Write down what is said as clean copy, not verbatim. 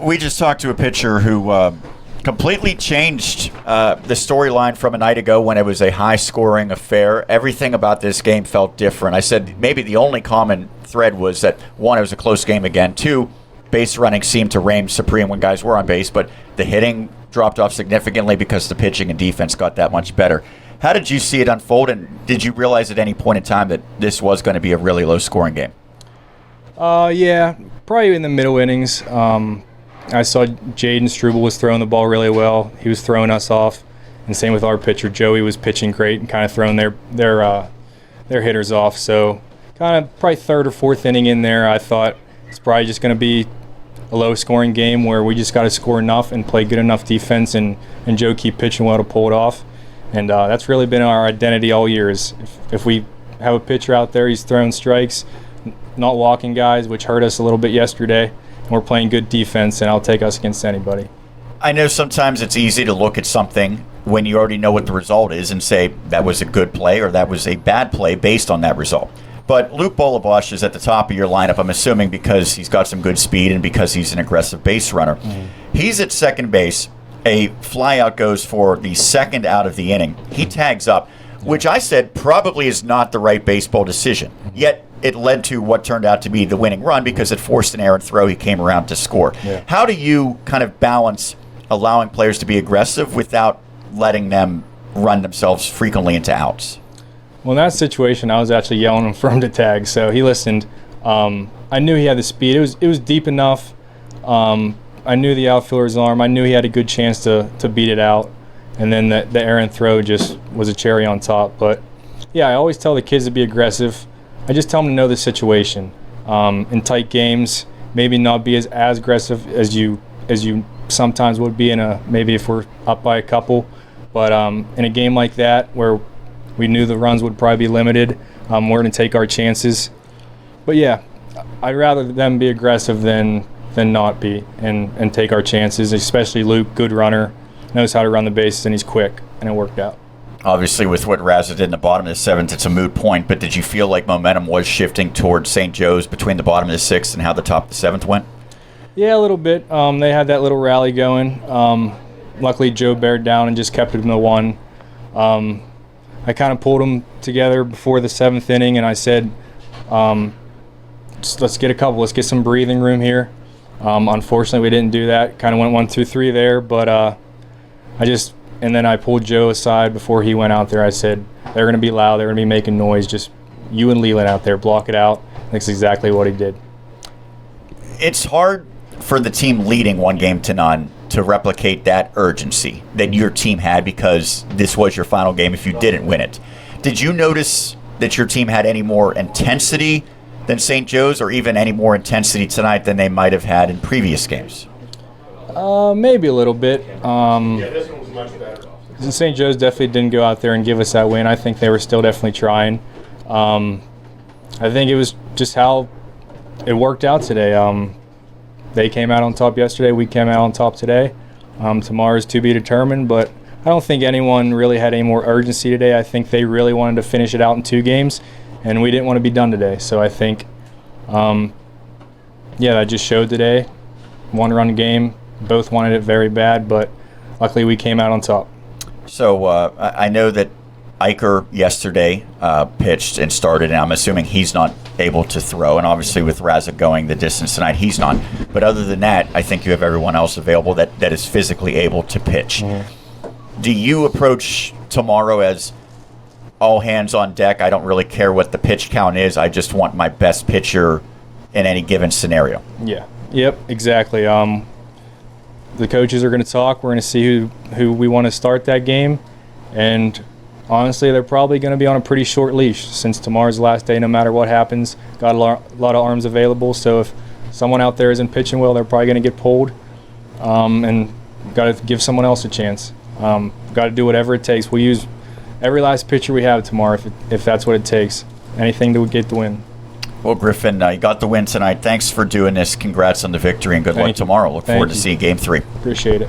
We just talked to a pitcher who completely changed the storyline from a night ago when it was a high-scoring affair. Everything about this game felt different. I said maybe the only common thread was that, one, it was a close game again. Two, base running seemed to reign supreme when guys were on base, but the hitting dropped off significantly because the pitching and defense got that much better. How did you see it unfold, and did you realize at any point in time that this was going to be a really low-scoring game? Yeah, probably in the middle innings. I saw Jaden Struble was throwing the ball really well. He was throwing us off, and same with our pitcher. Joey was pitching great and kind of throwing their hitters off. So kind of probably third or fourth inning in there, I thought it's probably just going to be a low-scoring game where we just got to score enough and play good enough defense, and Joe keep pitching well to pull it off. And that's really been our identity all year. Is if we have a pitcher out there, he's throwing strikes, not walking guys, which hurt us a little bit yesterday. We're playing good defense, and I'll take us against anybody. I know sometimes it's easy to look at something when you already know what the result is and say that was a good play or that was a bad play based on that result. But Luke Bolabosh is at the top of your lineup, I'm assuming because he's got some good speed and because he's an aggressive base runner. Mm-hmm. He's at second base. A flyout goes for the second out of the inning. He tags up, which I said probably is not the right baseball decision. Yet it led to what turned out to be the winning run because it forced an errant throw. He came around to score. Yeah. How do you kind of balance allowing players to be aggressive without letting them run themselves frequently into outs? Well, in that situation, I was actually yelling for him to tag, so he listened. I knew he had the speed. It was deep enough. I knew the outfielder's arm. I knew he had a good chance to beat it out. And then the errant throw just was a cherry on top. But, yeah, I always tell the kids to be aggressive. I just tell them to know the situation. In tight games, maybe not be as aggressive as you sometimes would be maybe if we're up by a couple. But in a game like that where we knew the runs would probably be limited, we're going to take our chances. But, yeah, I'd rather them be aggressive than not be and take our chances, especially Luke, good runner, knows how to run the bases, and he's quick, and it worked out. Obviously, with what Raza did in the bottom of the seventh, it's a moot point, but did you feel like momentum was shifting towards St. Joe's between the bottom of the sixth and how the top of the seventh went? Yeah, a little bit. They had that little rally going. Luckily, Joe bared down and just kept it in the one. I kind of pulled them together before the seventh inning, and I said, let's get a couple. Let's get some breathing room here. Unfortunately, we didn't do that. Kind of went 1, 2, 3 there, but and then I pulled Joe aside before he went out there. I said, they're going to be loud. They're going to be making noise. Just you and Leland out there, block it out. That's exactly what he did. It's hard for the team leading 1-0 to replicate that urgency that your team had because this was your final game if you didn't win it. Did you notice that your team had any more intensity than St. Joe's or even any more intensity tonight than they might have had in previous games? Maybe a little bit. This one was much better. St. Joe's definitely didn't go out there and give us that win. I think they were still definitely trying. I think it was just how it worked out today. They came out on top yesterday. We came out on top today. Tomorrow's to be determined, but I don't think anyone really had any more urgency today. I think they really wanted to finish it out in 2 games, and we didn't want to be done today. So I think, that just showed today. 1-run game. Both wanted it very bad, but luckily we came out on top. So I know that Eicher yesterday pitched and started, and I'm assuming he's not able to throw. And obviously with Raza going the distance tonight, he's not. But other than that, I think you have everyone else available that is physically able to pitch. Mm-hmm. Do you approach tomorrow as all hands on deck? I don't really care what the pitch count is. I just want my best pitcher in any given scenario. Yeah. Yep, exactly. The coaches are going to talk. We're going to see who we want to start that game. And honestly, they're probably going to be on a pretty short leash since tomorrow's the last day no matter what happens. Got a lot of arms available. So if someone out there isn't pitching well, they're probably going to get pulled. And got to give someone else a chance. Got to do whatever it takes. We'll use every last pitcher we have tomorrow if that's what it takes. Anything to get the win. Well, Griffin, you got the win tonight. Thanks for doing this. Congrats on the victory and good luck tomorrow. Look forward to seeing Game 3. Appreciate it.